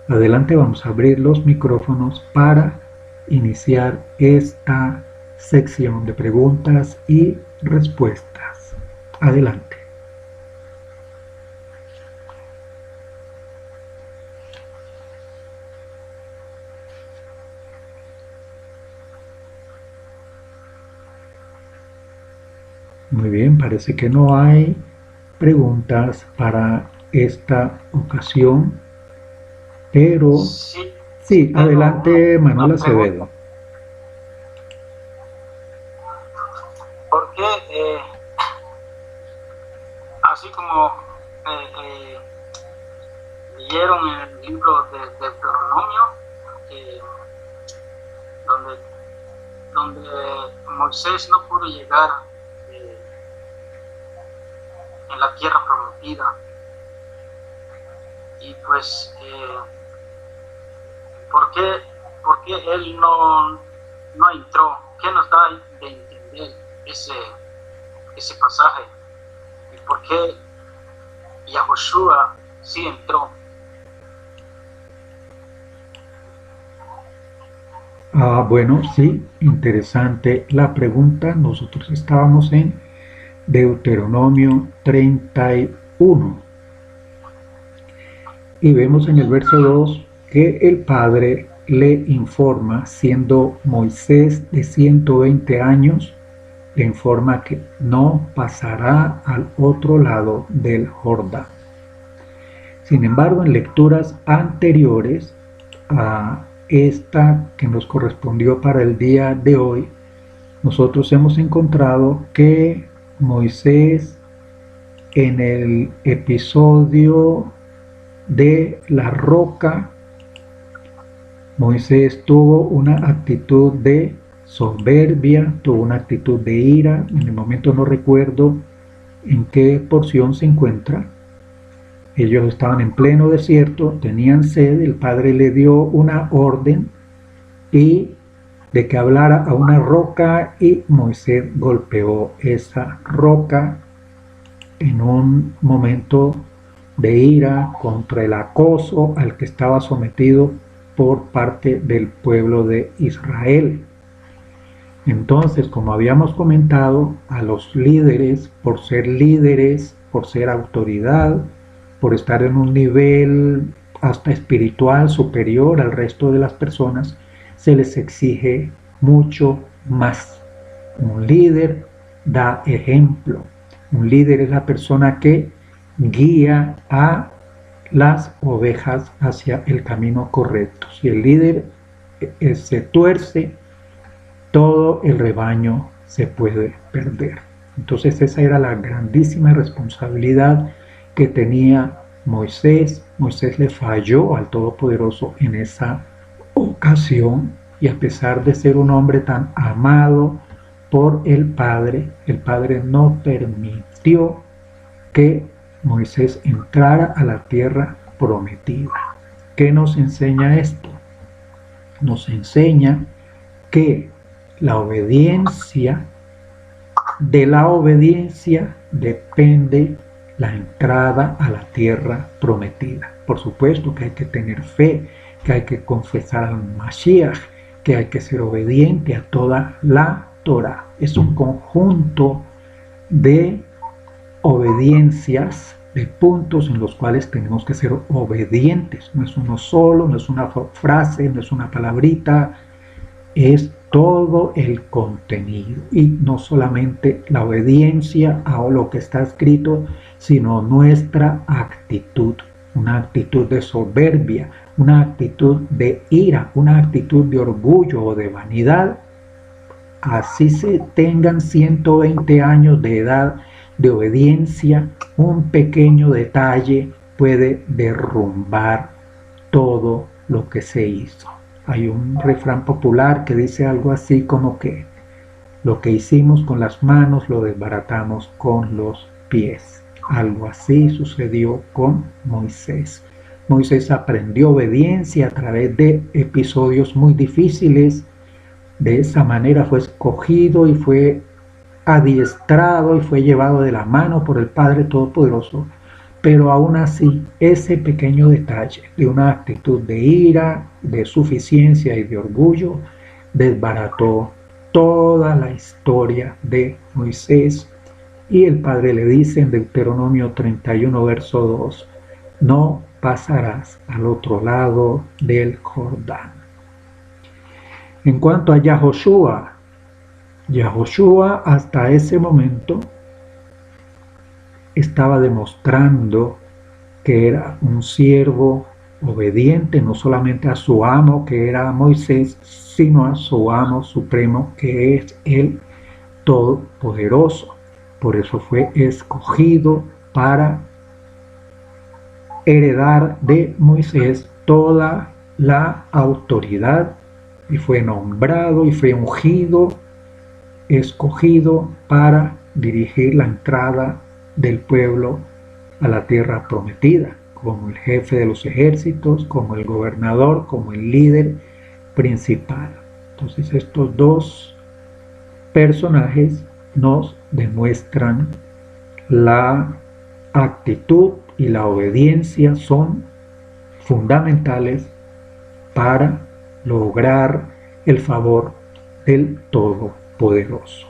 Adelante, vamos a abrir los micrófonos para iniciar esta sección de preguntas y respuestas. Adelante. Muy bien, parece que no hay preguntas para esta ocasión, pero sí, adelante, Manuel Acevedo. ¿Por qué, así como leyeron en el libro de Deuteronomio, donde Moisés no pudo llegar en la tierra prometida, y pues ¿por qué él no entró? ¿Qué nos da de entender ese pasaje? ¿Y por qué Yahoshua sí entró? Bueno, sí, interesante la pregunta. Nosotros estábamos en Deuteronomio 31 y vemos en el verso 2 que el Padre le informa, siendo Moisés de 120 años, le informa que no pasará al otro lado del Jordán. Sin embargo, en lecturas anteriores a esta que nos correspondió para el día de hoy, nosotros hemos encontrado que Moisés, en el episodio de la roca, Moisés tuvo una actitud de soberbia, tuvo una actitud de ira. En el momento no recuerdo en qué porción se encuentra. Ellos estaban en pleno desierto, tenían sed, el Padre le dio una orden y de que hablara a una roca, y Moisés golpeó esa roca en un momento de ira contra el acoso al que estaba sometido por parte del pueblo de Israel. Entonces, como habíamos comentado, a los líderes, por ser autoridad, por estar en un nivel hasta espiritual superior al resto de las personas, se les exige mucho más. Un líder da ejemplo. Un líder es la persona que guía a las ovejas hacia el camino correcto. Si el líder se tuerce, todo el rebaño se puede perder. Entonces esa era la grandísima responsabilidad que tenía Moisés. Moisés le falló al Todopoderoso en esa ocasión, y a pesar de ser un hombre tan amado por el Padre no permitió que Moisés entrara a la tierra prometida. ¿Qué nos enseña esto? Nos enseña que de la obediencia depende la entrada a la tierra prometida. Por supuesto que hay que tener fe, que hay que confesar al Mashiach, que hay que ser obediente a toda la Torah. Es un conjunto de obediencias, de puntos en los cuales tenemos que ser obedientes. No es uno solo, no es una frase, no es una palabrita, es todo el contenido, y no solamente la obediencia a lo que está escrito, sino nuestra actitud, una actitud de soberbia, una actitud de ira, una actitud de orgullo o de vanidad. Así se tengan 120 años de edad de obediencia, un pequeño detalle puede derrumbar todo lo que se hizo. Hay un refrán popular que dice algo así como que lo que hicimos con las manos lo desbaratamos con los pies. Algo así sucedió con Moisés. Moisés aprendió obediencia a través de episodios muy difíciles. De esa manera fue escogido y fue adiestrado y fue llevado de la mano por el Padre Todopoderoso pero aún así ese pequeño detalle de una actitud de ira, de suficiencia y de orgullo desbarató toda la historia de Moisés. Y el Padre le dice en Deuteronomio 31, verso 2, no pasarás al otro lado del Jordán. En cuanto a Yahoshua hasta ese momento estaba demostrando que era un siervo obediente, no solamente a su amo, que era Moisés, sino a su amo supremo, que es el Todopoderoso. Por eso fue escogido para heredar de Moisés toda la autoridad, y fue nombrado y fue ungido, escogido para dirigir la entrada del pueblo a la tierra prometida, como el jefe de los ejércitos, como el gobernador, como el líder principal. Entonces estos dos personajes nos demuestran la actitud y la obediencia son fundamentales para lograr el favor del Todopoderoso.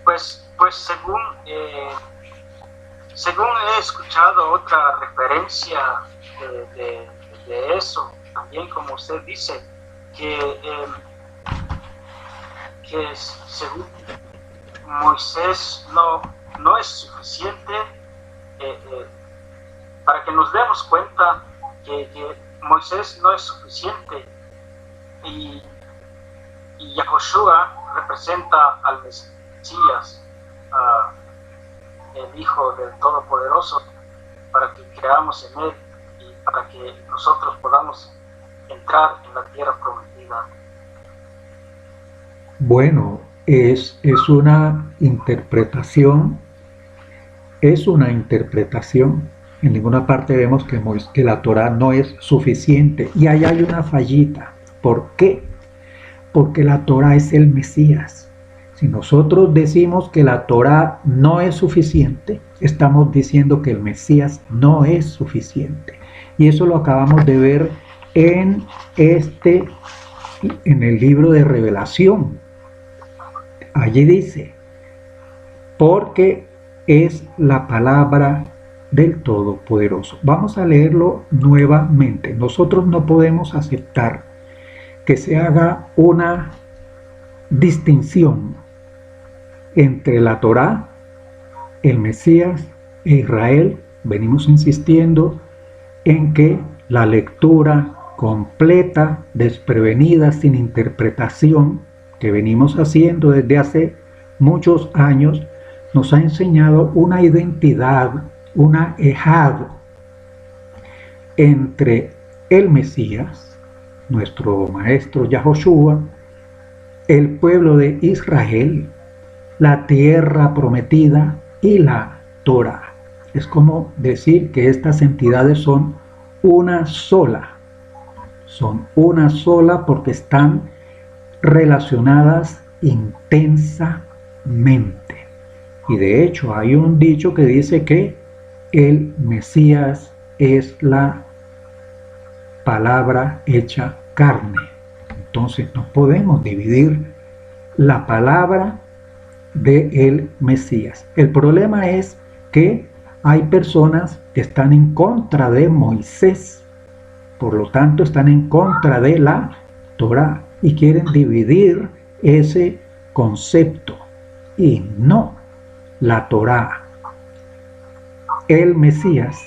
Pues según he escuchado otra referencia de eso, también como usted dice, que según Moisés no es suficiente para que nos demos cuenta que Moisés no es suficiente y Yahoshua representa al Mesías, el Hijo del Todopoderoso, para que creamos en Él y para que nosotros podamos entrar en la tierra prometida. Bueno, es una interpretación, En ninguna parte vemos que la Torá no es suficiente, y ahí hay una fallita. ¿Por qué? Porque la Torá es el Mesías. Si nosotros decimos que la Torá no es suficiente, estamos diciendo que el Mesías no es suficiente. Y eso lo acabamos de ver en el libro de Revelación. Allí dice, porque es la palabra del Todopoderoso. Vamos a leerlo nuevamente. Nosotros no podemos aceptar que se haga una distinción entre la Torá, el Mesías e Israel. Venimos insistiendo en que la lectura completa, desprevenida, sin interpretación, que venimos haciendo desde hace muchos años, nos ha enseñado una identidad, una ejad entre el Mesías, nuestro maestro Yahoshua, el pueblo de Israel, la tierra prometida y la Torá. Es como decir que estas entidades son una sola. Son una sola porque están relacionadas intensamente. Y de hecho hay un dicho que dice que el Mesías es la palabra hecha carne. Entonces no podemos dividir la palabra del Mesías. El problema es que hay personas que están en contra de Moisés, por lo tanto están en contra de la Torá y quieren dividir ese concepto. Y no, la Torá, el Mesías,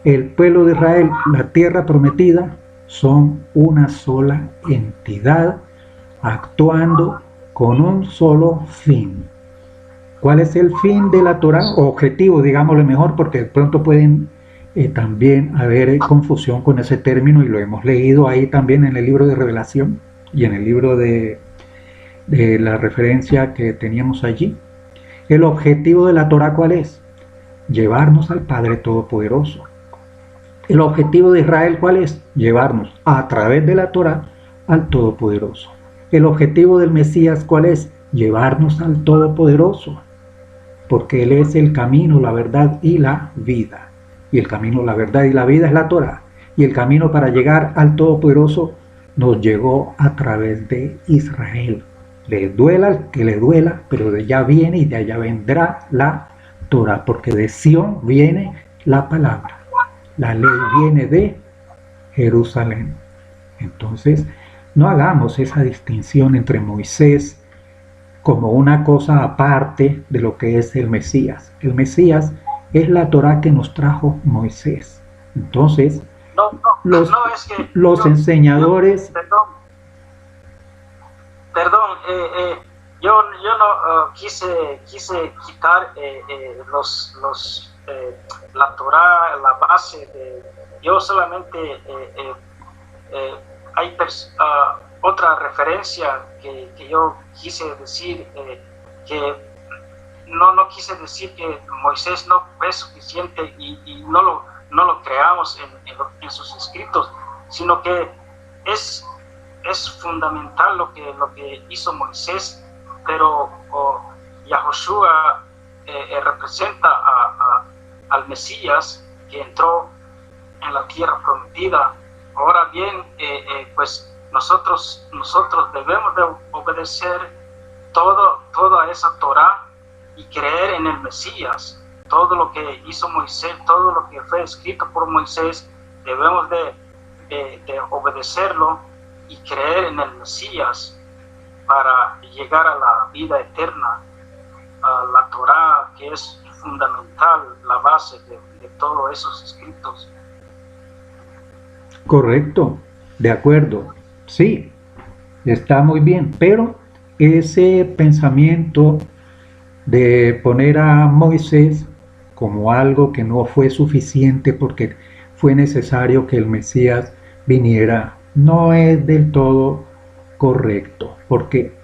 el pueblo de Israel, la tierra prometida, son una sola entidad actuando con un solo fin. ¿Cuál es el fin de la Torá? O objetivo, digámoslo mejor, porque de pronto pueden también haber confusión con ese término, y lo hemos leído ahí también en el libro de Revelación y en el libro de la referencia que teníamos allí. El objetivo de la Torá, ¿cuál es? Llevarnos al Padre Todopoderoso. El objetivo de Israel, ¿cuál es? Llevarnos a través de la Torá al Todopoderoso. El objetivo del Mesías, ¿cuál es? Llevarnos al Todopoderoso, porque Él es el camino, la verdad y la vida. Y el camino, la verdad y la vida es la Torá. Y el camino para llegar al Todopoderoso nos llegó a través de Israel. Le duela al que le duela, pero de allá viene y de allá vendrá la Torá, porque de Sión viene la palabra. La ley viene de Jerusalén. Entonces, no hagamos esa distinción entre Moisés como una cosa aparte de lo que es el Mesías. El Mesías es la Torá que nos trajo Moisés. Entonces, los enseñadores... Yo no quise quitar la Torá, la base yo solamente hay otra referencia que yo quise decir, que no quise decir que Moisés no es suficiente y no lo creamos en sus escritos, sino que es fundamental lo que hizo Moisés, pero Yahoshua representa al Mesías que entró en la tierra prometida. Ahora bien, pues nosotros debemos de obedecer toda esa Torá y creer en el Mesías. Todo lo que hizo Moisés, todo lo que fue escrito por Moisés, debemos de obedecerlo y creer en el Mesías para llegar a la vida eterna, a la Torá, que es fundamental, la base de todos esos escritos. Correcto, de acuerdo, sí, está muy bien, pero ese pensamiento de poner a Moisés como algo que no fue suficiente porque fue necesario que el Mesías viniera, no es del todo correcto, porque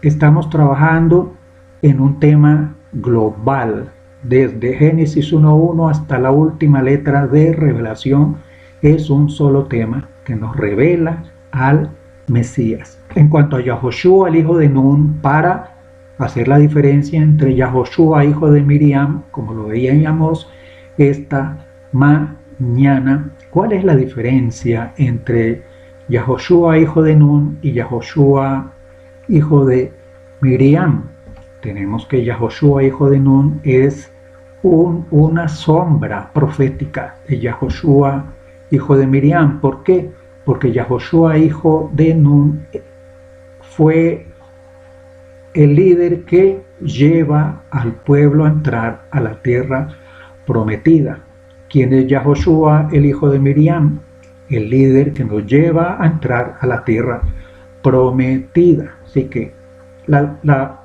estamos trabajando en un tema global, desde Génesis 1.1 hasta la última letra de Revelación, es un solo tema que nos revela al Mesías. En cuanto a Yahoshua, el hijo de Nun, para hacer la diferencia entre Yahoshua, hijo de Miriam, como lo veíamos esta mañana, ¿cuál es la diferencia entre Yahoshua, hijo de Nun, y Yahoshua, hijo de Miriam? Tenemos que Yahoshua, hijo de Nun, es una sombra profética de Yahoshua, hijo de Miriam. ¿Por qué? Porque Yahoshua, hijo de Nun, fue el líder que lleva al pueblo a entrar a la tierra prometida. ¿Quién es Yahoshua, el hijo de Miriam? El líder que nos lleva a entrar a la tierra prometida. Así que la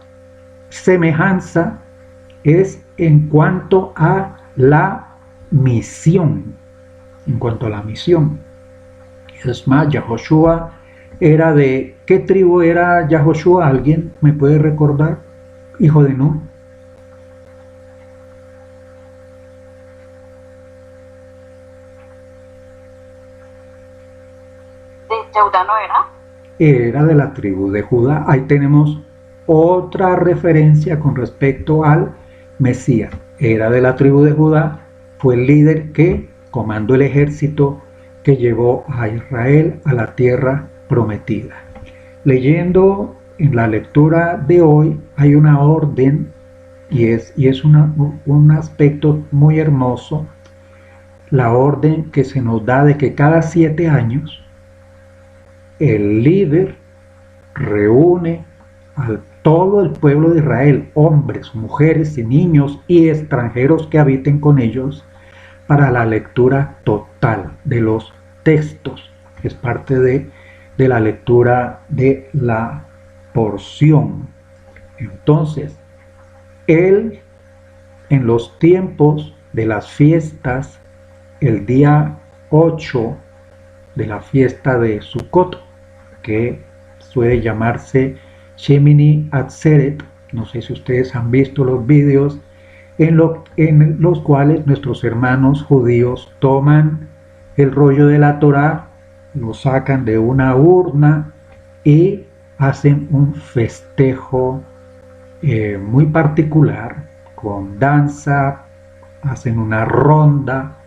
semejanza es en cuanto a la misión. En cuanto a la misión. Es más, Yahoshua era de... ¿Qué tribu era Yahoshua? ¿Alguien me puede recordar? Hijo de Nun. ¿De Judá no era? Era de la tribu de Judá. Ahí tenemos otra referencia con respecto al Mesías. Era de la tribu de Judá, fue el líder que comandó el ejército que llevó a Israel a la tierra prometida. Leyendo en la lectura de hoy hay una orden y es un aspecto muy hermoso, la orden que se nos da de que cada 7 años el líder reúne a todo el pueblo de Israel, hombres, mujeres y niños y extranjeros que habiten con ellos, para la lectura total de los textos. Es parte de la lectura de la porción. Entonces, él, en los tiempos de las fiestas, el día 8 de la fiesta de Sukkot, que suele llamarse Shemini Atzeret, no sé si ustedes han visto los vídeos en los cuales nuestros hermanos judíos toman el rollo de la Torá, lo sacan de una urna y hacen un festejo muy particular, con danza, hacen una ronda,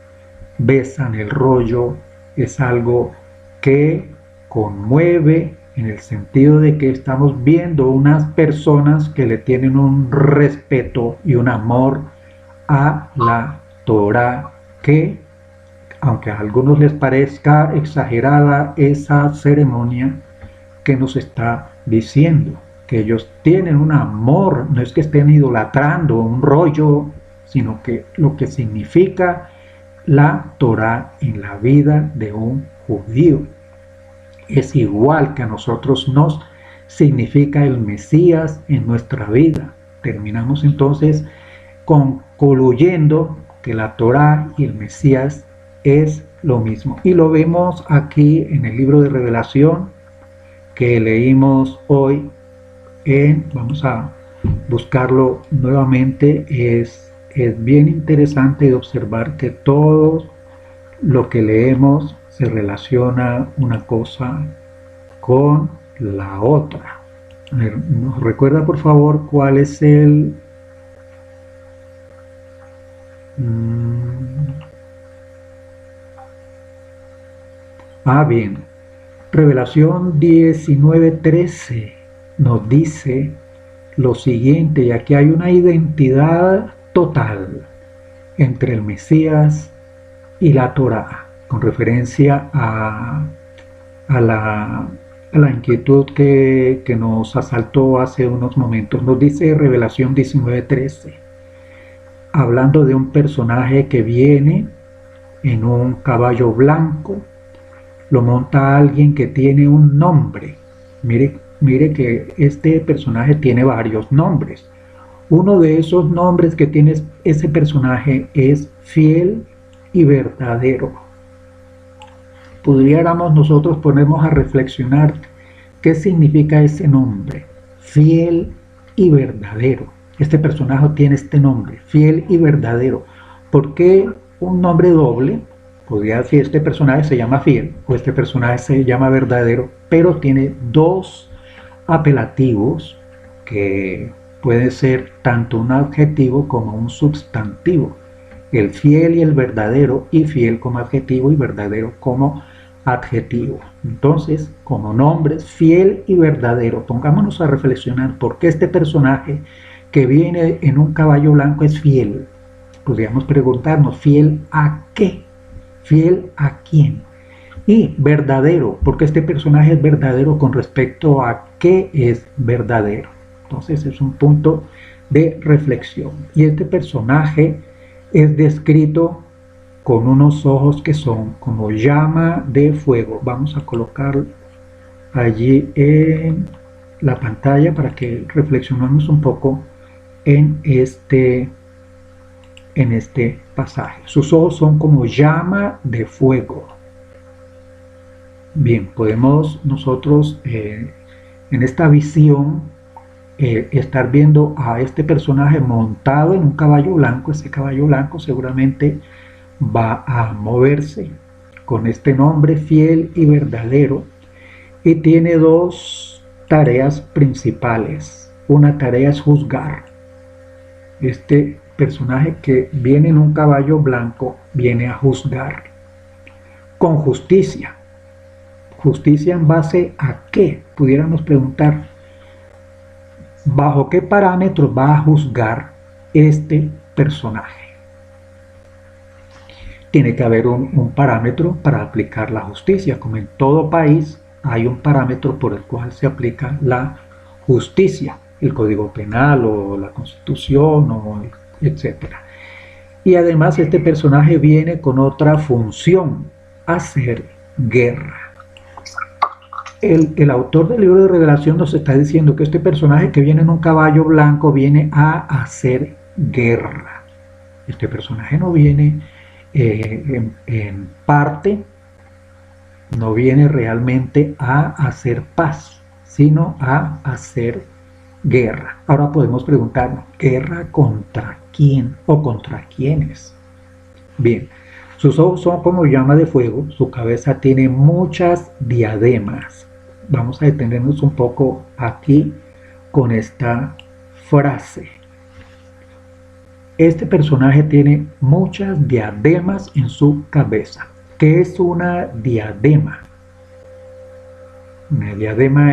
besan el rollo. Es algo que conmueve en el sentido de que estamos viendo unas personas que le tienen un respeto y un amor a la Torá, que aunque a algunos les parezca exagerada esa ceremonia, que nos está diciendo que ellos tienen un amor, no es que estén idolatrando un rollo, sino que lo que significa la Torá en la vida de un judío es igual que a nosotros nos significa el Mesías en nuestra vida. Terminamos entonces concluyendo que la Torá y el Mesías es lo mismo, y lo vemos aquí en el libro de Revelación que leímos hoy. Vamos a buscarlo nuevamente. Es bien interesante de observar que todo lo que leemos se relaciona una cosa con la otra. A ver, ¿nos recuerda por favor cuál es el bien, Revelación 19:13 nos dice lo siguiente, y aquí hay una identidad total entre el Mesías y la Torá, con referencia a la inquietud que nos asaltó hace unos momentos. Nos dice Revelación 19:13, hablando de un personaje que viene en un caballo blanco, lo monta alguien que tiene un nombre. Mire que este personaje tiene varios nombres. Uno de esos nombres que tiene ese personaje es fiel y verdadero. Pudiéramos nosotros ponernos a reflexionar qué significa ese nombre, fiel y verdadero. Este personaje tiene este nombre, fiel y verdadero. ¿Por qué un nombre doble? Podría decir, este personaje se llama fiel o este personaje se llama verdadero, pero tiene dos apelativos que puede ser tanto un adjetivo como un sustantivo. El fiel y el verdadero, y fiel como adjetivo y verdadero como adjetivo. Entonces, como nombres, fiel y verdadero, pongámonos a reflexionar por qué este personaje que viene en un caballo blanco es fiel. Podríamos preguntarnos, ¿fiel a qué? ¿Fiel a quién? Y verdadero, porque este personaje es verdadero con respecto a qué es verdadero. Entonces es un punto de reflexión. Y este personaje es descrito con unos ojos que son como llama de fuego. Vamos a colocar allí en la pantalla para que reflexionemos un poco en este pasaje. Sus ojos son como llama de fuego. Bien, podemos nosotros en esta visión estar viendo a este personaje montado en un caballo blanco. Ese caballo blanco seguramente va a moverse con este nombre, fiel y verdadero, y tiene dos tareas principales. Una tarea es juzgar. Este personaje que viene en un caballo blanco viene a juzgar con justicia. ¿Justicia en base a qué? Pudiéramos preguntar. ¿Bajo qué parámetros va a juzgar este personaje? Tiene que haber un parámetro para aplicar la justicia. Como en todo país hay un parámetro por el cual se aplica la justicia, el Código Penal o la Constitución, etc. Y además este personaje viene con otra función: hacer guerra. El autor del libro de Revelación nos está diciendo que este personaje que viene en un caballo blanco viene a hacer guerra. Este personaje no viene en parte, no viene realmente a hacer paz, sino a hacer guerra. Ahora podemos preguntarnos, ¿guerra contra quién o contra quiénes? Bien, sus ojos son como llama de fuego, su cabeza tiene muchas diademas. vamos a detenernos un poco aquí con esta frase. Este personaje tiene muchas diademas en su cabeza. ¿Qué es una diadema? Una diadema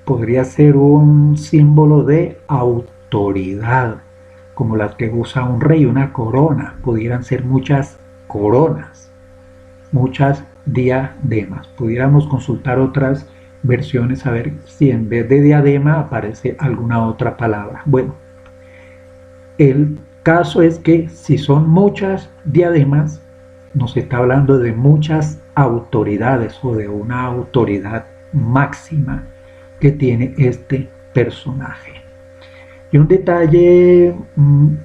podría ser un símbolo de autoridad, como las que usa un rey, una corona. Pudieran ser muchas coronas, muchas diademas. Pudiéramos consultar otras versiones a ver si en vez de diadema aparece alguna otra palabra. Bueno, el caso es que si son muchas diademas, nos está hablando de muchas autoridades o de una autoridad máxima que tiene este personaje. Y un detalle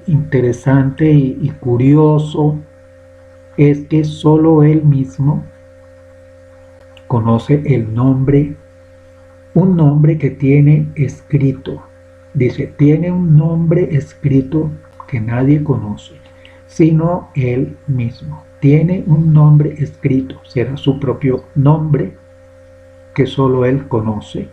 interesante y curioso es que solo él mismo conoce el nombre, un nombre que tiene escrito. Dice, tiene un nombre escrito que nadie conoce, sino él mismo. Tiene un nombre escrito, será su propio nombre que solo él conoce.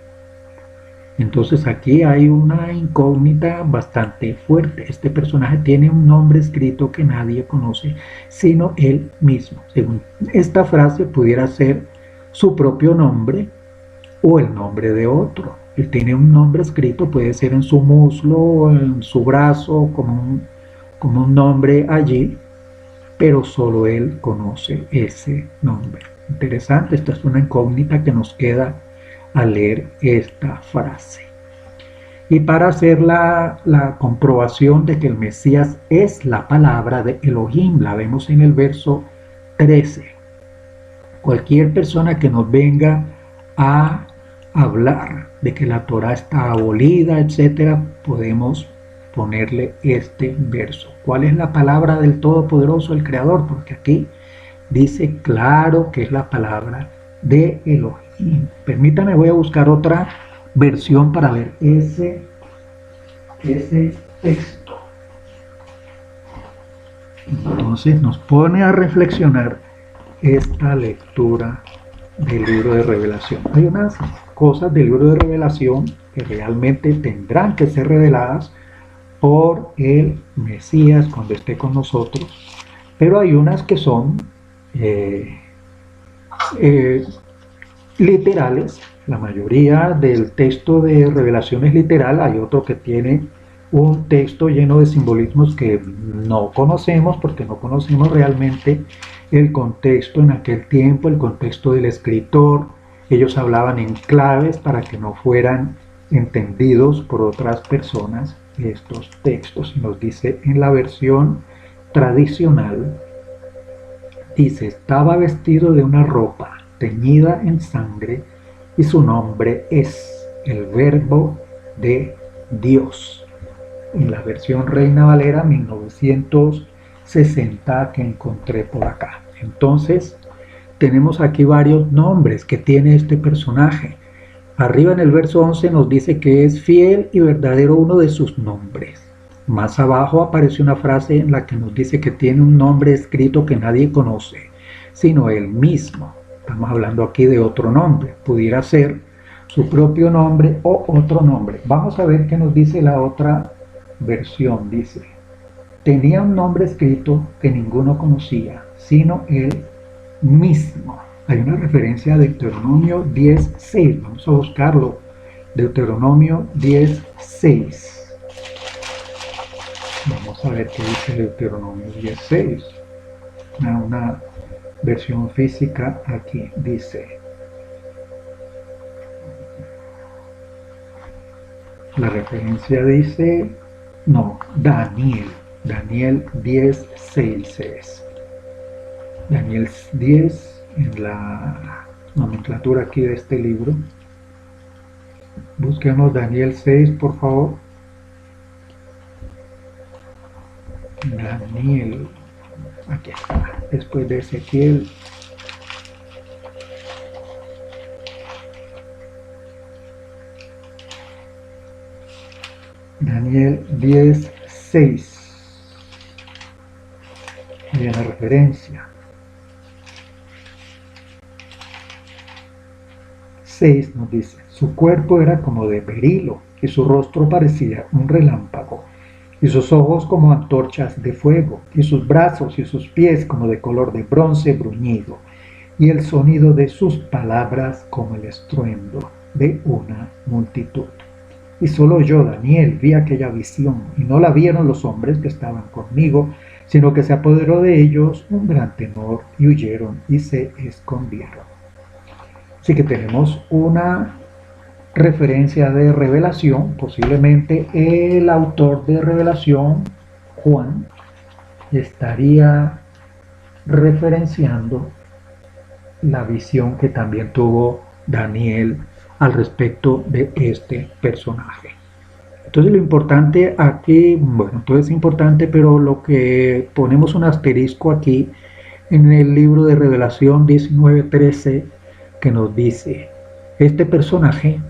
Entonces aquí hay una incógnita bastante fuerte. Este personaje tiene un nombre escrito que nadie conoce, sino él mismo. Según esta frase pudiera ser su propio nombre o el nombre de otro. Él tiene un nombre escrito, puede ser en su muslo o en su brazo, como un nombre allí, pero solo él conoce ese nombre. Interesante, esta es una incógnita que nos queda al leer esta frase. Y para hacer la comprobación de que el Mesías es la palabra de Elohim, la vemos en el verso 13. Cualquier persona que nos venga a hablar de que la Torah está abolida, etcétera, podemos ponerle este verso. ¿Cuál es la palabra del Todopoderoso, el Creador? Porque aquí dice claro que es la palabra de Elohim. Permítame, voy a buscar otra versión para ver ese texto. Entonces nos pone a reflexionar esta lectura del libro de Revelación. Hay unas cosas del libro de Revelación que realmente tendrán que ser reveladas por el Mesías cuando esté con nosotros, pero hay unas que son literales. La mayoría del texto de Revelación es literal. Hay otro que tiene un texto lleno de simbolismos que no conocemos porque no conocemos realmente el contexto en aquel tiempo, el contexto del escritor. Ellos hablaban en claves para que no fueran entendidos por otras personas estos textos. Nos dice en la versión tradicional, dice, estaba vestido de una ropa teñida en sangre y su nombre es el Verbo de Dios. En la versión Reina Valera 1960 que encontré por acá. Entonces tenemos aquí varios nombres que tiene este personaje. Arriba en el verso 11 nos dice que es fiel y verdadero uno de sus nombres. Más abajo aparece una frase en la que nos dice que tiene un nombre escrito que nadie conoce, sino él mismo. Estamos hablando aquí de otro nombre. Pudiera ser su propio nombre o otro nombre. Vamos a ver qué nos dice la otra versión. Dice, tenía un nombre escrito que ninguno conocía, sino él mismo. Hay una referencia a Deuteronomio 10:6. Vamos a buscarlo. Deuteronomio 10:6. Vamos a ver qué dice Deuteronomio 10:6. Una versión física aquí. Dice, la referencia dice, no, Daniel 10:6 es. Daniel 10 en la nomenclatura aquí de este libro. Busquemos Daniel 6, por favor. Daniel, aquí está, después de Ezequiel. Daniel 10:6. Hay una referencia. 6 nos dice, su cuerpo era como de berilo y su rostro parecía un relámpago y sus ojos como antorchas de fuego y sus brazos y sus pies como de color de bronce bruñido y el sonido de sus palabras como el estruendo de una multitud. Y solo yo, Daniel, vi aquella visión, y no la vieron los hombres que estaban conmigo, sino que se apoderó de ellos un gran temor, y huyeron y se escondieron. Así que tenemos una referencia de revelación, posiblemente el autor de revelación, Juan, estaría referenciando la visión que también tuvo Daniel al respecto de este personaje. Entonces lo importante aquí, bueno, todo es importante, pero lo que ponemos un asterisco aquí en el libro de Revelación 19:13 que nos dice, este personaje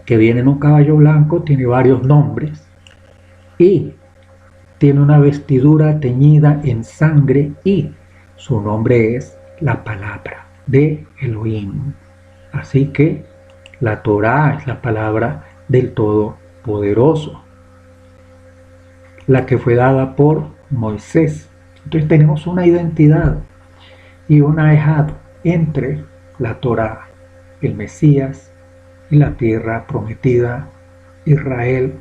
que viene en un caballo blanco tiene varios nombres y tiene una vestidura teñida en sangre y su nombre es la palabra de Elohim. Así que la Torá es la palabra del Todopoderoso, la que fue dada por Moisés. Entonces tenemos una identidad y una ejad entre la Torá, el Mesías y la tierra prometida, Israel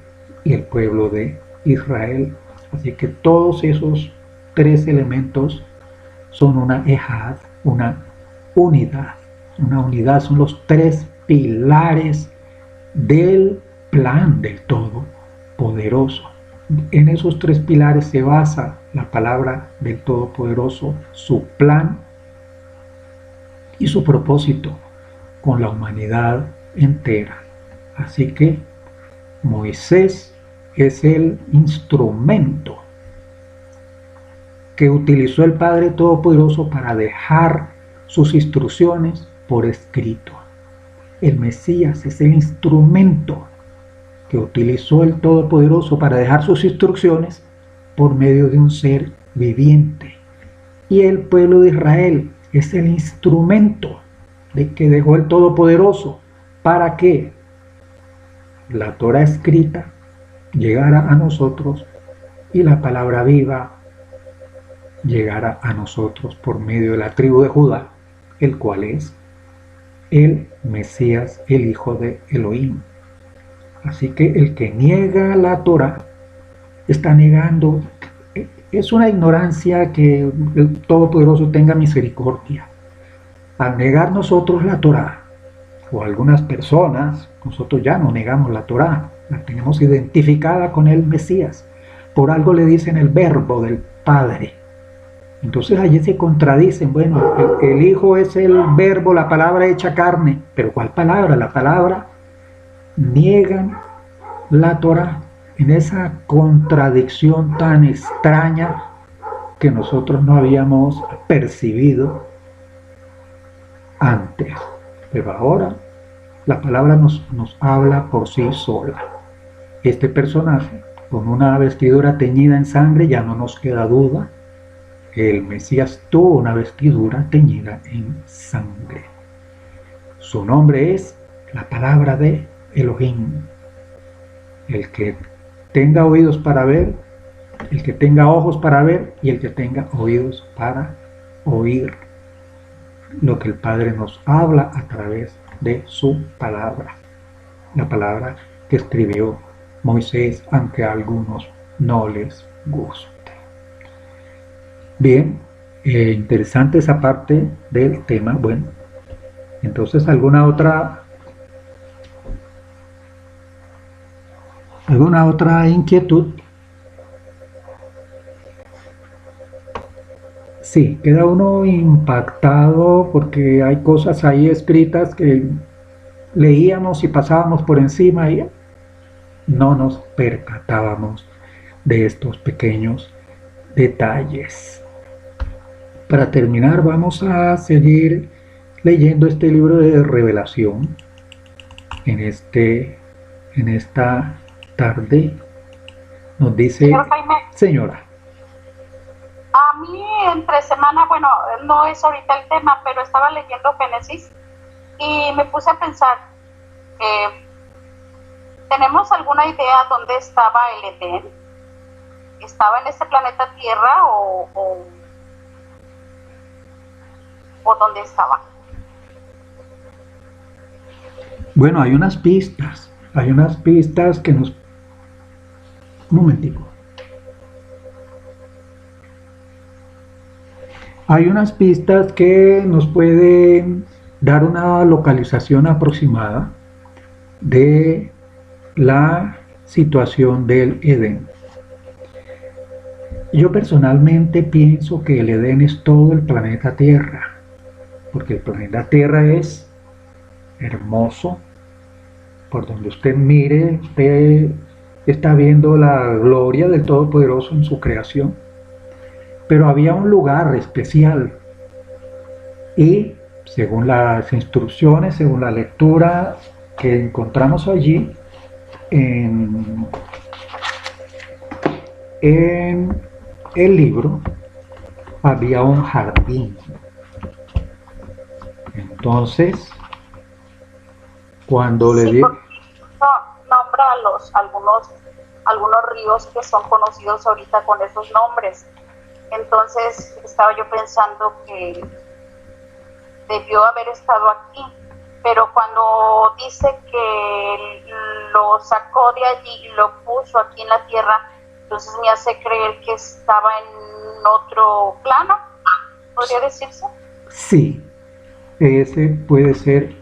y el pueblo de Israel. Así que todos esos tres elementos son una ejad, una unidad. Una unidad son los tres pilares del plan del Todopoderoso. En esos tres pilares se basa la palabra del Todopoderoso, su plan y su propósito con la humanidad entera. Así que Moisés es el instrumento que utilizó el Padre Todopoderoso para dejar sus instrucciones por escrito. El Mesías es el instrumento que utilizó el Todopoderoso para dejar sus instrucciones por medio de un ser viviente. Y el pueblo de Israel es el instrumento de que dejó el Todopoderoso para que la Torá escrita llegara a nosotros y la palabra viva llegara a nosotros por medio de la tribu de Judá, el cual es el Mesías, el Hijo de Elohim. Así que el que niega la Torá está negando, es una ignorancia que el Todopoderoso tenga misericordia. Al negar nosotros la Torá, o algunas personas, nosotros ya no negamos la Torá, la tenemos identificada con el Mesías. Por algo le dicen el verbo del Padre. Entonces allí se contradicen, bueno, el Hijo es el verbo, la palabra hecha carne, pero ¿cuál palabra? La palabra, niegan la Torá en esa contradicción tan extraña que nosotros no habíamos percibido antes. Pero ahora la palabra nos habla por sí sola. Este personaje, con una vestidura teñida en sangre, ya no nos queda duda. El Mesías tuvo una vestidura teñida en sangre. Su nombre es la palabra de Elohim. El que tenga oídos para ver, el que tenga ojos para ver y el que tenga oídos para oír lo que el Padre nos habla a través de su palabra. La palabra que escribió Moisés, aunque a algunos no les guste. Bien, interesante esa parte del tema. Bueno, entonces ¿alguna otra inquietud? Sí, queda uno impactado porque hay cosas ahí escritas que leíamos y pasábamos por encima y no nos percatábamos de estos pequeños detalles. Para terminar, vamos a seguir leyendo este libro de Revelación en esta tarde. Nos dice, Señor Jaime, señora. a mí entre semana, bueno, no es ahorita el tema, pero estaba leyendo Génesis Y me puse a pensar, ¿tenemos alguna idea dónde estaba el Edén? ¿Estaba en este planeta Tierra o dónde estaba? Bueno, hay unas pistas que nos... Un momentico. Hay unas pistas que nos pueden dar una localización aproximada de la situación del Edén. Yo personalmente pienso que el Edén es todo el planeta Tierra, porque el planeta Tierra es hermoso. Por donde usted mire, usted está viendo la gloria del Todopoderoso en su creación. Pero había un lugar especial y según las instrucciones, según la lectura que encontramos allí en el libro, había un jardín. Entonces, cuando le di... Nombra algunos ríos que son conocidos ahorita con esos nombres. Entonces estaba yo pensando que debió haber estado aquí, pero cuando dice que lo sacó de allí y lo puso aquí en la tierra, entonces me hace creer que estaba en otro plano, ¿podría decirse? Sí, ese puede ser,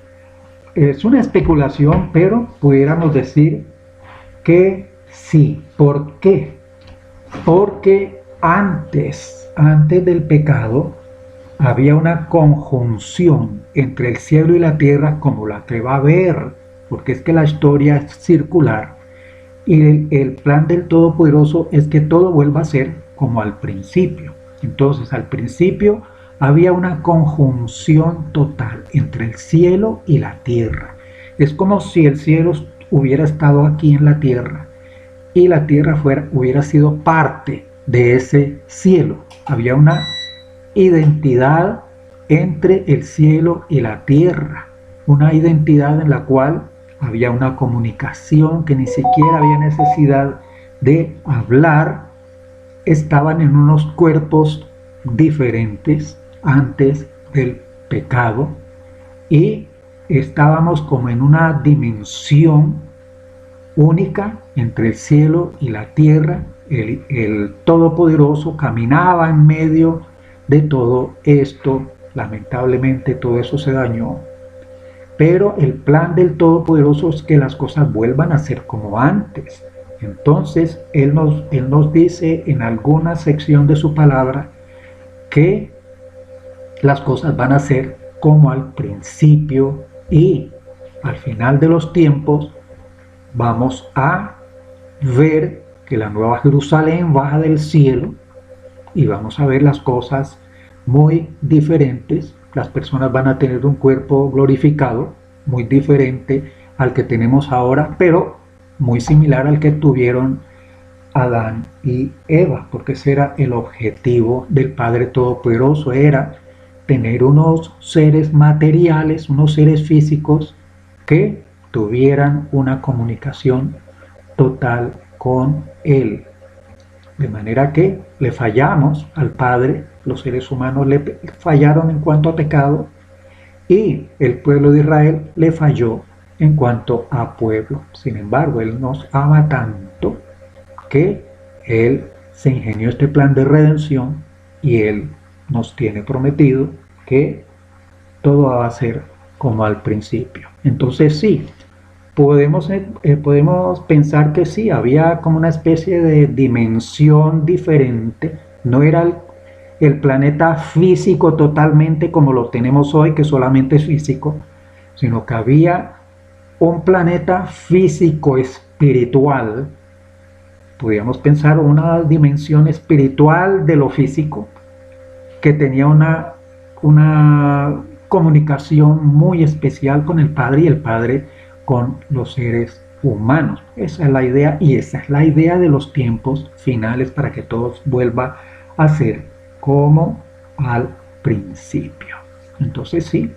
es una especulación, pero pudiéramos decir que sí. ¿Por qué? Porque antes del pecado había una conjunción entre el cielo y la tierra como la que va a haber, porque es que la historia es circular y el plan del Todopoderoso es que todo vuelva a ser como al principio. Entonces, al principio había una conjunción total entre el cielo y la tierra. Es como si el cielo hubiera estado aquí en la tierra y la tierra hubiera sido parte de ese cielo. Había una identidad entre el cielo y la tierra, una identidad en la cual había una comunicación que ni siquiera había necesidad de hablar. Estaban en unos cuerpos diferentes antes del pecado y estábamos como en una dimensión única entre el cielo y la tierra. El Todopoderoso caminaba en medio de todo esto. Lamentablemente todo eso se dañó, pero el plan del Todopoderoso es que las cosas vuelvan a ser como antes. Entonces Él nos dice en alguna sección de su palabra que las cosas van a ser como al principio y al final de los tiempos vamos a ver que la nueva Jerusalén baja del cielo y vamos a ver las cosas muy diferentes. Las personas van a tener un cuerpo glorificado, muy diferente al que tenemos ahora, pero muy similar al que tuvieron Adán y Eva, porque ese era el objetivo del Padre Todopoderoso, era tener unos seres materiales, unos seres físicos que tuvieran una comunicación total con Él. De manera que le fallamos al Padre, los seres humanos le fallaron en cuanto a pecado y el pueblo de Israel le falló en cuanto a pueblo. Sin embargo, Él nos ama tanto que Él se ingenió este plan de redención y Él nos tiene prometido que todo va a ser como al principio. Entonces sí, podemos pensar que sí, había como una especie de dimensión diferente. No era el planeta físico totalmente como lo tenemos hoy, que solamente es físico, sino que había un planeta físico espiritual. Podríamos pensar una dimensión espiritual de lo físico que tenía una comunicación muy especial con el Padre y el Padre con los seres humanos. Esa es la idea y esa es la idea de los tiempos finales para que todo vuelva a ser como al principio. Entonces sí,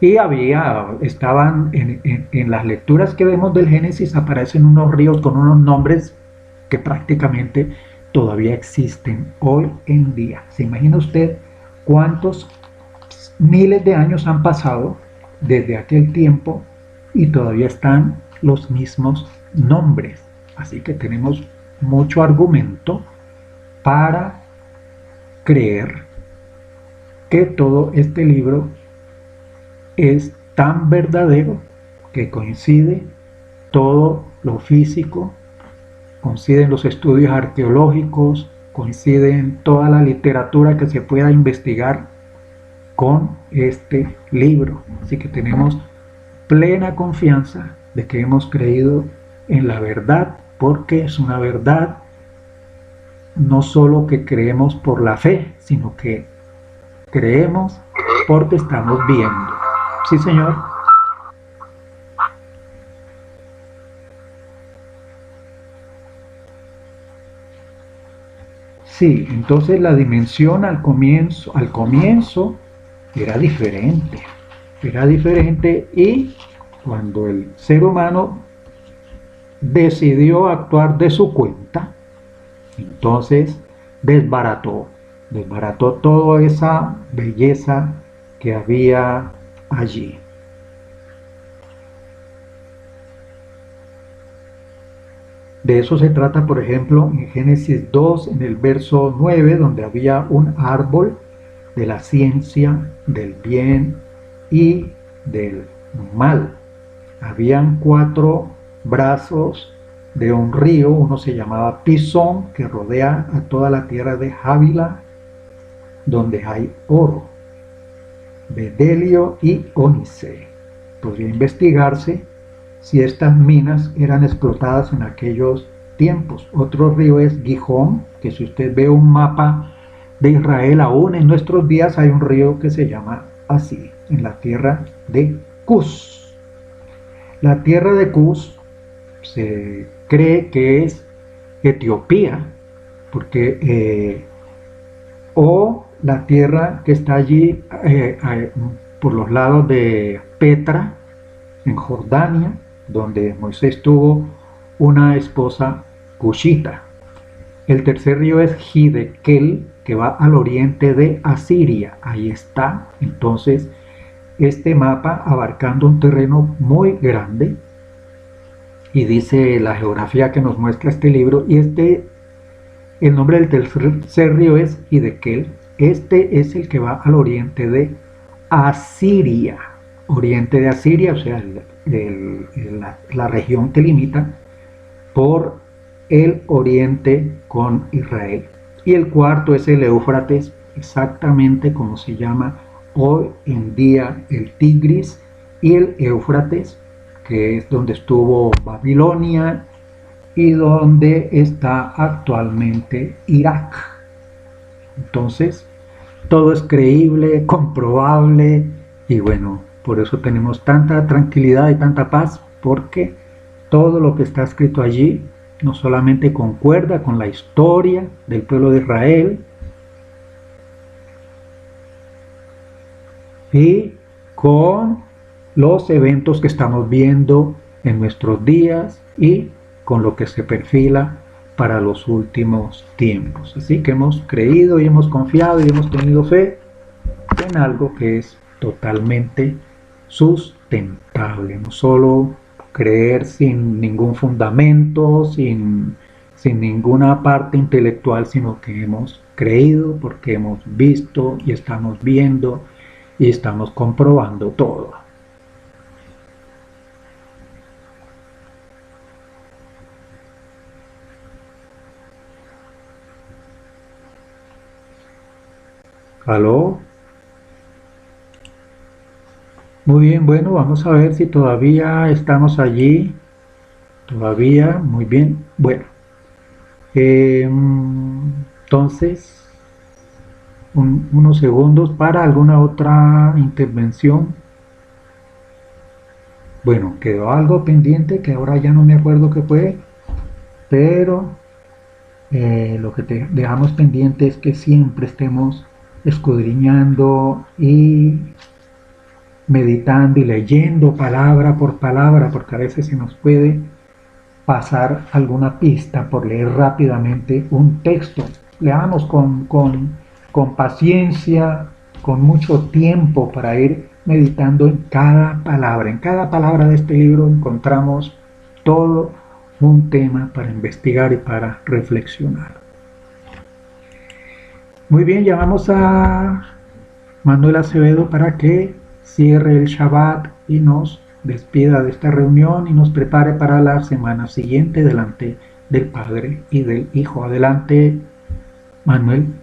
Y estaban en las lecturas que vemos del Génesis, aparecen unos ríos con unos nombres que prácticamente todavía existen hoy en día. ¿Se imagina usted cuántos miles de años han pasado desde aquel tiempo y todavía están los mismos nombres? Así que tenemos mucho argumento para creer que todo este libro es tan verdadero que coincide todo lo físico, coinciden los estudios arqueológicos, coinciden toda la literatura que se pueda investigar con este libro. Así que tenemos plena confianza de que hemos creído en la verdad, porque es una verdad no solo que creemos por la fe, sino que creemos porque estamos viendo. Sí, señor. Sí, entonces la dimensión al comienzo era diferente y cuando el ser humano decidió actuar de su cuenta, entonces desbarató toda esa belleza que había allí. De eso se trata, por ejemplo, en Génesis 2, en el verso 9, donde había un árbol de la ciencia del bien y del mal. Habían 4 brazos de un río, uno se llamaba Pisón, que rodea a toda la tierra de Havilah, donde hay oro, bedelio y ónice. Podría investigarse si estas minas eran explotadas en aquellos tiempos. Otro río es Gijón, que si usted ve un mapa de Israel, aún en nuestros días hay un río que se llama así, en la tierra de Cus. La tierra de Cus se cree que es Etiopía, porque o la tierra que está allí por los lados de Petra, en Jordania, donde Moisés tuvo una esposa cushita. El tercer río es Hiddekel, que va al oriente de Asiria. Ahí está, entonces, este mapa abarcando un terreno muy grande. Y dice la geografía que nos muestra este libro, y el nombre del tercer río es Hiddekel. Este es el que va al oriente de Asiria. Oriente de Asiria, o sea, la región que limita por el oriente con Israel. Y el cuarto es el Éufrates, exactamente como se llama hoy en día el Tigris y el Éufrates, que es donde estuvo Babilonia y donde está actualmente Irak. Entonces, todo es creíble, comprobable y bueno, por eso tenemos tanta tranquilidad y tanta paz, porque todo lo que está escrito allí no solamente concuerda con la historia del pueblo de Israel y con los eventos que estamos viendo en nuestros días y con lo que se perfila para los últimos tiempos. Así que hemos creído y hemos confiado y hemos tenido fe en algo que es totalmente sustentable, no solo creer sin ningún fundamento, sin ninguna parte intelectual, sino que hemos creído porque hemos visto y estamos viendo y estamos comprobando todo. ¿Aló? Muy bien, bueno, vamos a ver si todavía estamos allí. Todavía, muy bien. Bueno, entonces, unos segundos para alguna otra intervención. Bueno, quedó algo pendiente que ahora ya no me acuerdo qué fue, pero lo que dejamos pendiente es que siempre estemos escudriñando y meditando y leyendo palabra por palabra, porque a veces se nos puede pasar alguna pista por leer rápidamente un texto. Leamos con paciencia, con mucho tiempo para ir meditando en cada palabra. En cada palabra de este libro encontramos todo un tema para investigar y para reflexionar. Muy bien, llamamos a Manuel Acevedo para que cierre el Shabbat y nos despida de esta reunión y nos prepare para la semana siguiente delante del Padre y del Hijo. Adelante, Manuel.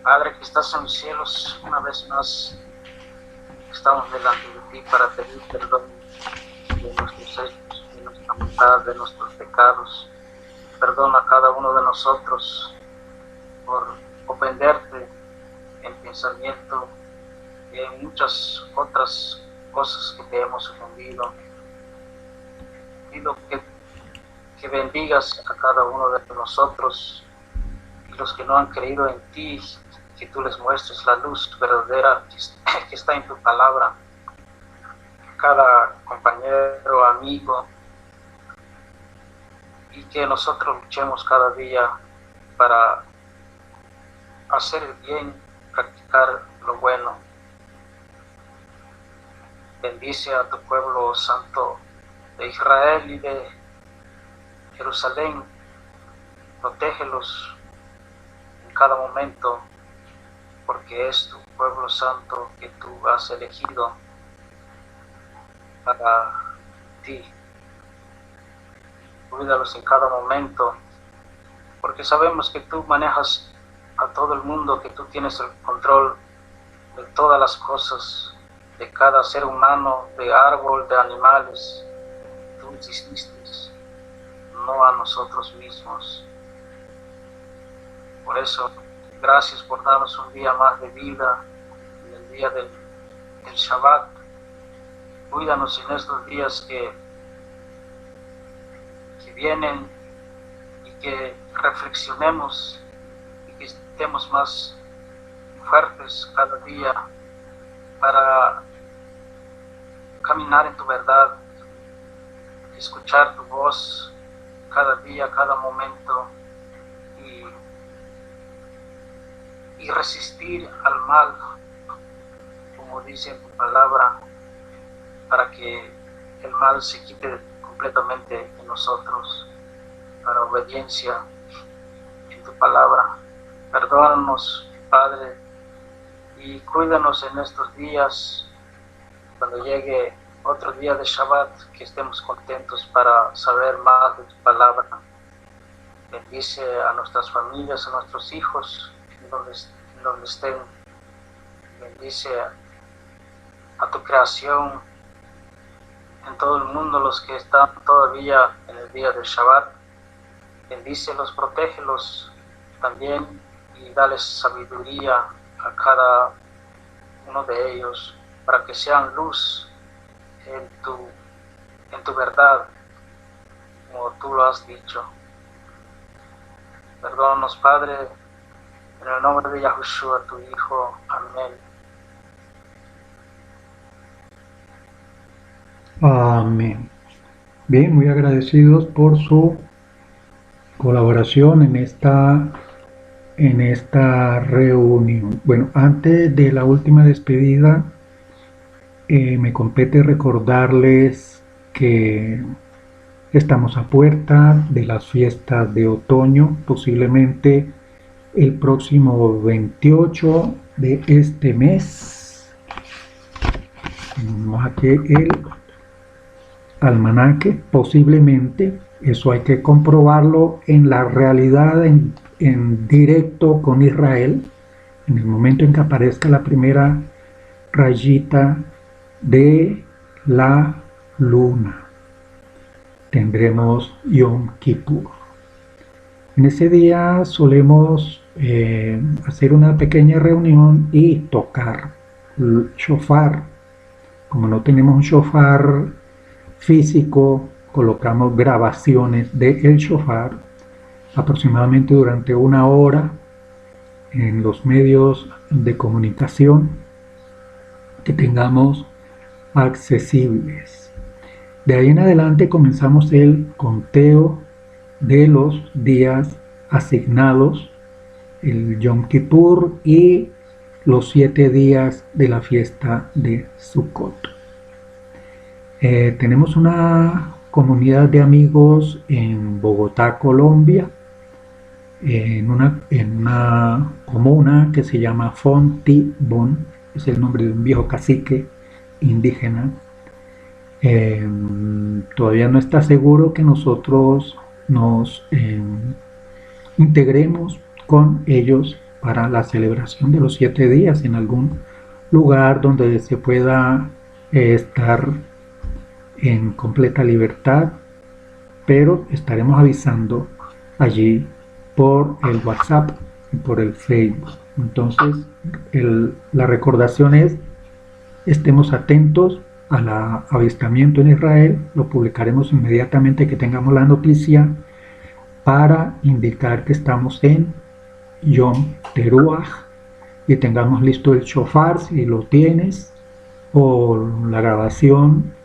Padre que estás en los cielos, una vez más estamos delante de ti para pedir perdón de nuestros hechos, de nuestra maldad, de nuestros pecados. Perdona a cada uno de nosotros por ofenderte en pensamiento y en muchas otras cosas que te hemos ofendido. Pido que bendigas a cada uno de nosotros y los que no han creído en ti, que tú les muestres la luz verdadera que está en tu palabra. Cada compañero, amigo, y que nosotros luchemos cada día para hacer el bien, practicar lo bueno. Bendice a tu pueblo santo de Israel y de Jerusalén. Protégelos en cada momento, porque es tu pueblo santo que tú has elegido para ti. Cuídalos en cada momento, porque sabemos que tú manejas a todo el mundo, que tú tienes el control de todas las cosas, de cada ser humano, de árbol, de animales. Tú hiciste, no a nosotros mismos. Por eso, gracias por darnos un día más de vida, en el día del Shabbat. Cuídanos en estos días que vienen y que reflexionemos y que estemos más fuertes cada día para caminar en tu verdad, escuchar tu voz cada día, cada momento y resistir al mal, como dice en tu palabra, para que el mal se quite completamente de nosotros, para obediencia en tu palabra. Perdónanos, Padre, y cuídanos en estos días, cuando llegue otro día de Shabbat, que estemos contentos para saber más de tu palabra. Bendice a nuestras familias, a nuestros hijos, en donde estén. Bendice a tu creación en todo el mundo, los que están todavía en el día del Shabbat. Bendícelos, protégelos también y dales sabiduría a cada uno de ellos para que sean luz en tu verdad, como tú lo has dicho. Perdónanos, Padre, en el nombre de Yahushua, tu Hijo. Amén. Amén. Bien, muy agradecidos por su colaboración en esta reunión. Bueno, antes de la última despedida, me compete recordarles que estamos a puerta de las fiestas de otoño, posiblemente el próximo 28 de este mes. Tenemos aquí el almanaque, posiblemente, eso hay que comprobarlo en la realidad, en directo con Israel, en el momento en que aparezca la primera rayita de la luna. Tendremos Yom Kippur. En ese día solemos hacer una pequeña reunión y tocar el shofar. Como no tenemos un shofar físico colocamos grabaciones de el shofar aproximadamente durante 1 hora en los medios de comunicación que tengamos accesibles. De ahí en adelante comenzamos el conteo de los días asignados, el Yom Kippur y los 7 días de la fiesta de Sukkot. Tenemos una comunidad de amigos en Bogotá, Colombia, en una comuna que se llama Fontibón, es el nombre de un viejo cacique indígena. Todavía no está seguro que nosotros nos integremos con ellos para la celebración de los 7 días en algún lugar donde se pueda estar en completa libertad, pero estaremos avisando allí por el WhatsApp y por el Facebook. Entonces la recordación es: estemos atentos al avistamiento en Israel, lo publicaremos inmediatamente que tengamos la noticia para indicar que estamos en Yom Teruah y tengamos listo el shofar si lo tienes, o la grabación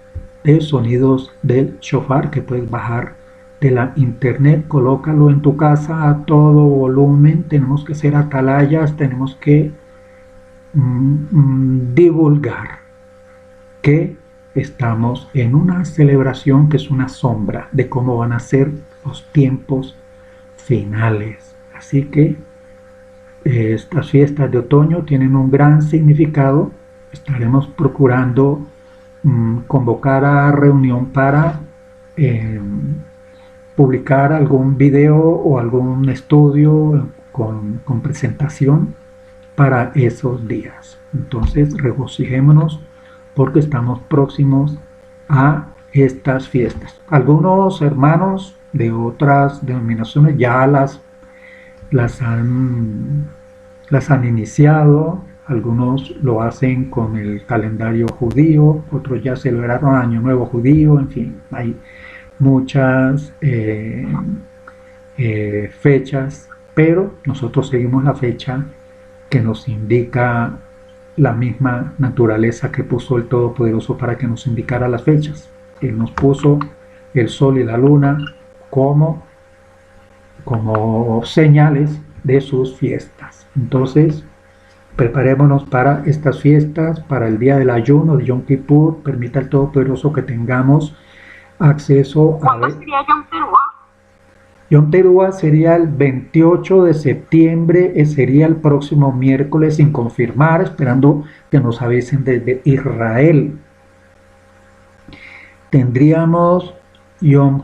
de sonidos del shofar que puedes bajar de la internet. Colócalo en tu casa a todo volumen. Tenemos que ser atalayas, tenemos que divulgar que estamos en una celebración que es una sombra de cómo van a ser los tiempos finales. Así que estas fiestas de otoño tienen un gran significado. Estaremos procurando convocar a reunión para publicar algún video o algún estudio con presentación para esos días. Entonces regocijémonos porque estamos próximos a estas fiestas. Algunos hermanos de otras denominaciones ya las han iniciado. Algunos lo hacen con el calendario judío, otros ya celebraron Año Nuevo judío. En fin, hay muchas fechas, pero nosotros seguimos la fecha que nos indica la misma naturaleza que puso el Todopoderoso para que nos indicara las fechas. Él nos puso el sol y la luna como señales de sus fiestas. Entonces, preparémonos para estas fiestas, para el día del ayuno de Yom Kippur. Permita el Todopoderoso que tengamos acceso a... ¿Cuándo sería Yom Teruah? Yom Teruah sería el 28 de septiembre, sería el próximo miércoles, sin confirmar, esperando que nos avisen desde Israel. Tendríamos Yom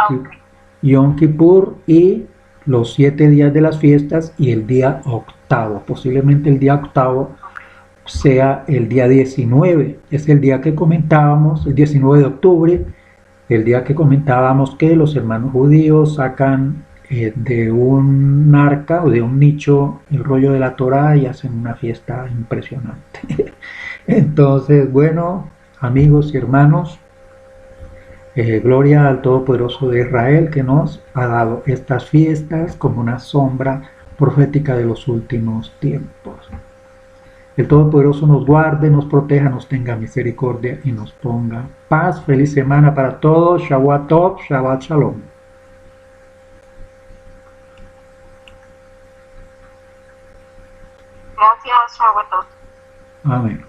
Kippur y los 7 días de las fiestas y el día octavo. Posiblemente el día octavo sea el día 19. Es el día que comentábamos, el 19 de octubre, el día que comentábamos que los hermanos judíos sacan de un arca o de un nicho el rollo de la Torá y hacen una fiesta impresionante. Entonces, bueno, amigos y hermanos, gloria al Todopoderoso de Israel que nos ha dado estas fiestas como una sombra profética de los últimos tiempos. El Todopoderoso nos guarde, nos proteja, nos tenga misericordia y nos ponga paz. Feliz semana para todos. Shabbat Tov, Shabbat Shalom. Gracias, Shabbat Tov. Amén.